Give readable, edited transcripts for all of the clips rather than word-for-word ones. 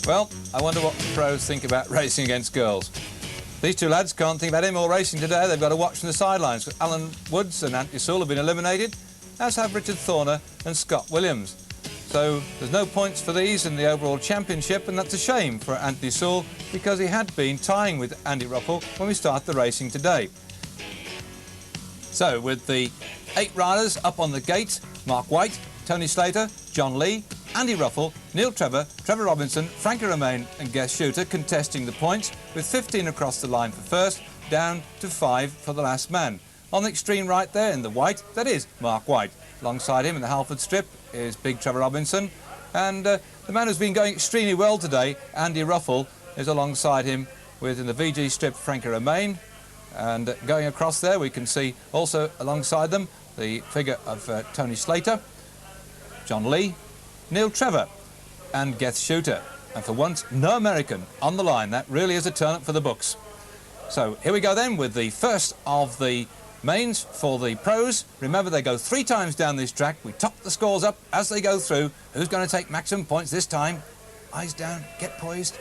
Well, I wonder what the pros think about racing against girls. These two lads can't think about any more racing today. They've got to watch from the sidelines. Alan Woods and Anthony Sewell have been eliminated, as have Richard Thorner and Scott Williams. So there's no points for these in the overall championship, and that's a shame for Anthony Sewell because he had been tying with Andy Ruffell when we started the racing today. So with the 8 riders up on the gate, Mark White, Tony Slater, John Lee, Andy Ruffell, Neil Trevor, Trevor Robinson, Frankie Romain and Guest Shooter contesting the points with 15 across the line for first, down to 5 for the last man. On the extreme right there in the white, that is Mark White. Alongside him in the Halford strip is big Trevor Robinson, and the man who's been going extremely well today, Andy Ruffell, is alongside him with in the VG strip Frankie Romain, and going across there we can see also alongside them the figure of Tony Slater, John Lee, Neil Trevor and GETH Shooter. And for once, no American on the line. That really is a turn up for the books. So here we go then with the first of the mains for the pros. Remember, they go 3 times down this track. We top the scores up as they go through. Who's going to take maximum points this time? Eyes down, get poised.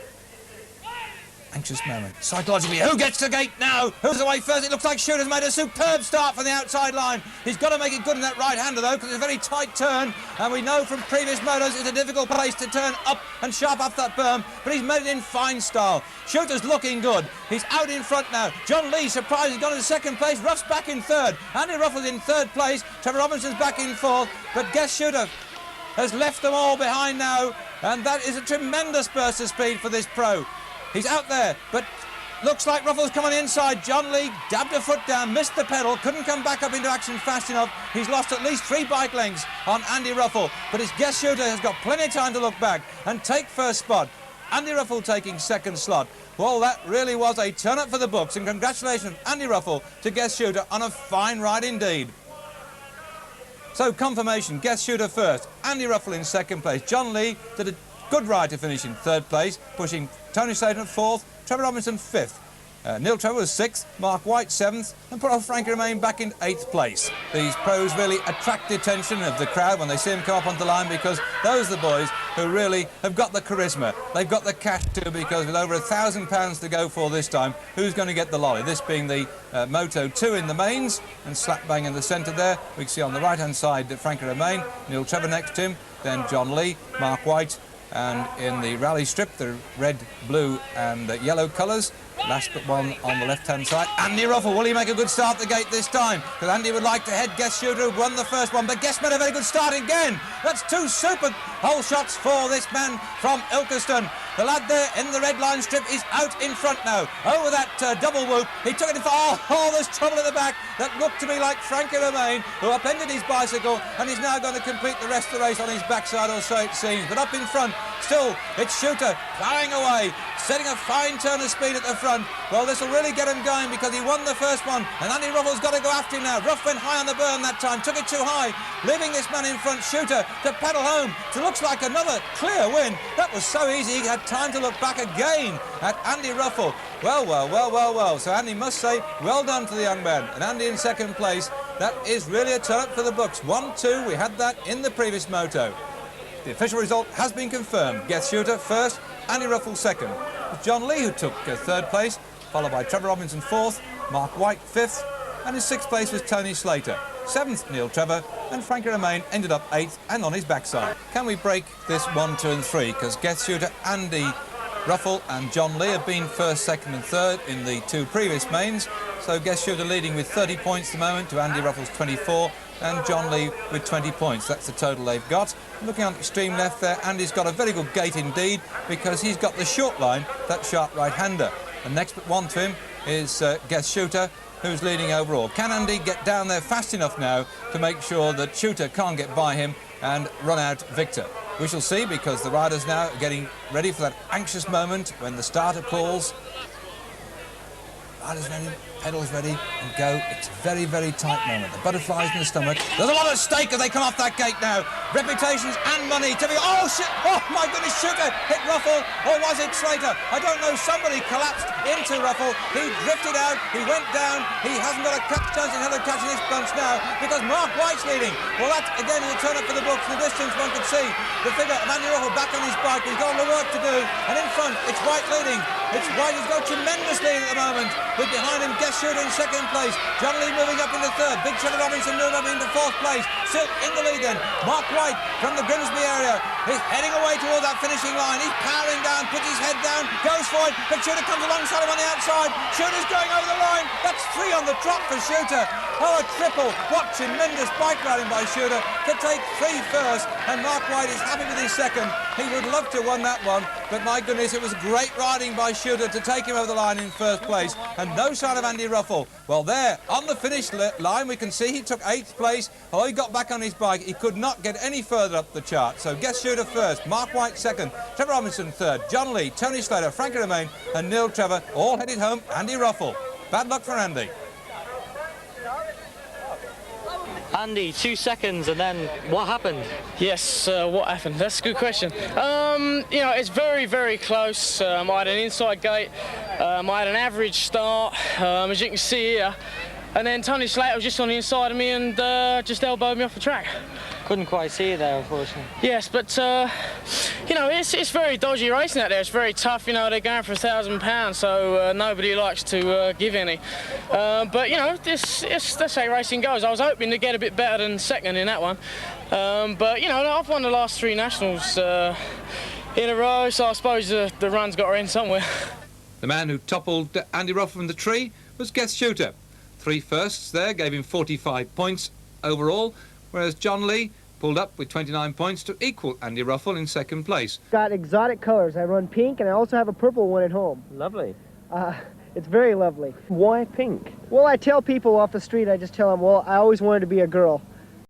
Anxious moment. Psychologically, who gets to gate now? Who's away first? It looks like Shooter's made a superb start from the outside line. He's got to make it good in that right-hander, though, because it's a very tight turn. And we know from previous motos it's a difficult place to turn up and sharp up that berm. But he's made it in fine style. Shooter's looking good. He's out in front now. John Lee, surprised, has gone into 2nd place. Ruff's back in 3rd. Andy Ruffell's in 3rd place. Trevor Robinson's back in 4th. But GETH Shooter has left them all behind now. And that is a tremendous burst of speed for this pro. He's out there, but looks like Ruffell's come on the inside. John Lee dabbed a foot down, missed the pedal, couldn't come back up into action fast enough. He's lost at least 3 bike lengths on Andy Ruffell, but his GETH Shooter has got plenty of time to look back and take first spot. Andy Ruffell taking 2nd slot. Well, that really was a turn up for the books, and congratulations, Andy Ruffell, to GETH Shooter on a fine ride indeed. So confirmation, GETH Shooter first, Andy Ruffell in 2nd place. John Lee did a good ride to finish in 3rd place, pushing Tony Slater at 4th, Trevor Robinson 5th. Neil Trevor was 6th, Mark White 7th, and poor old Frankie Romain back in 8th place. These pros really attract the attention of the crowd when they see them come up onto the line, because those are the boys who really have got the charisma. They've got the cash too, because with over £1,000 to go for this time, who's going to get the lolly? This being the Moto 2 in the mains, and slap bang in the centre there. We can see on the right-hand side Frankie Romain, Neil Trevor next to him, then John Lee, Mark White, and in the rally strip, the red, blue and yellow colours. Last but one on the left-hand side, Andy Ruffell. Will he make a good start at the gate this time? Because Andy would like to head GETH Shooter, who won the first one, but GETH made a very good start again. That's 2 super hole shots for this man from Ilkeston. The lad there in the red line strip is out in front now. Over that double whoop, he took it in for, oh, there's trouble at the back. That looked to me like Frankie Romain, who upended his bicycle and is now going to complete the rest of the race on his backside, or so it seems. But up in front, still, it's Shooter plowing away, setting a fine turn of speed at the front. Well, this will really get him going because he won the first one, and Andy Ruffell's got to go after him now. Ruff went high on the berm that time, took it too high, leaving this man in front, Shooter, to pedal home. So it looks like another clear win. That was so easy, he had time to look back again at Andy Ruffell. Well, well, well, well, well. So Andy must say, well done to the young man. And Andy in 2nd place. That is really a turn up for the books. 1-2, we had that in the previous moto. The official result has been confirmed. GETH Shooter first, Andy Ruffell 2nd. It was John Lee who took 3rd place, followed by Trevor Robinson 4th, Mark White 5th, and in 6th place was Tony Slater. 7th, Neil Trevor, and Frankie Romain ended up 8th and on his backside. Can we break this 1, 2 and 3? Because GETH Shooter, Andy Ruffell and John Lee have been 1st, 2nd and 3rd in the 2 previous mains. So GETH Shooter leading with 30 points at the moment to Andy Ruffell's 24, and John Lee with 20 points. That's the total they've got. Looking on the extreme left there, Andy's got a very good gait indeed, because he's got the short line, that sharp right-hander. And next but one to him is GETH Shooter, who's leading overall. Can Andy get down there fast enough now to make sure that Shooter can't get by him and run out victor? We shall see, because the riders now are getting ready for that anxious moment when the starter calls. Riders ready, pedals ready and go. It's a very, very tight moment. The butterflies in the stomach. There's a lot at stake as they come off that gate now. Reputations and money to be... Oh, shit! Oh, my goodness, Shooter hit Ruffle, or was it Slater? I don't know. Somebody collapsed into Ruffle. He drifted out. He went down. He hasn't got a chance in hell of catching this bunch now because Mark White's leading. Well, that, again, is a turn up for the books. In the distance, one could see the figure of Andy Ruffle back on his bike. He's got all the work to do. And in front, it's White leading. It's White who's got tremendous lead at the moment. With behind him, GETH Shooter in second place. John Lee moving up into third. Big Trevor Robinson moving up into fourth place. Still in the lead then. Mark White from the Grimsby area is heading away toward that finishing line. He's powering down, puts his head down, goes for it. But Shooter comes alongside him on the outside. Shooter's going over the line. That's 3 on the trot for Shooter. Oh, a triple. What tremendous bike riding by Shooter to take 3 first. And Mark White is happy with his second. He would love to have won that one. But my goodness, it was great riding by Shooter to take him over the line in first place. And no sign of Andy Ruffle. Well, there, on the finish line, we can see he took 8th place. Although he got back on his bike, he could not get any further up the chart. So GETH Shooter first, Mark White second, Trevor Robinson third, John Lee, Tony Slater, Frankie Romain and Neil Trevor all headed home. Andy Ruffle. Bad luck for Andy. Andy, 2 seconds, and then what happened? Yes, what happened? That's a good question. You know, it's very, very close. I had an inside gate. I had an average start, as you can see here. And then Tony Slater was just on the inside of me and just elbowed me off the track. Couldn't quite see you there, unfortunately. Yes, but, you know, it's very dodgy racing out there. It's very tough, you know, they're going for £1,000, so nobody likes to give any. But, you know, that's how racing goes. I was hoping to get a bit better than second in that one. But, you know, I've won the last 3 nationals in a row, so I suppose the run's got her in somewhere. The man who toppled Andy Ruffle from the tree was GETH Shooter. 3 firsts there gave him 45 points overall, whereas John Lee pulled up with 29 points to equal Andy Ruffle in second place. Got exotic colors. I run pink and I also have a purple one at home. Lovely. It's very lovely. Why pink? Well, I tell people off the street, I just tell them, well, I always wanted to be a girl.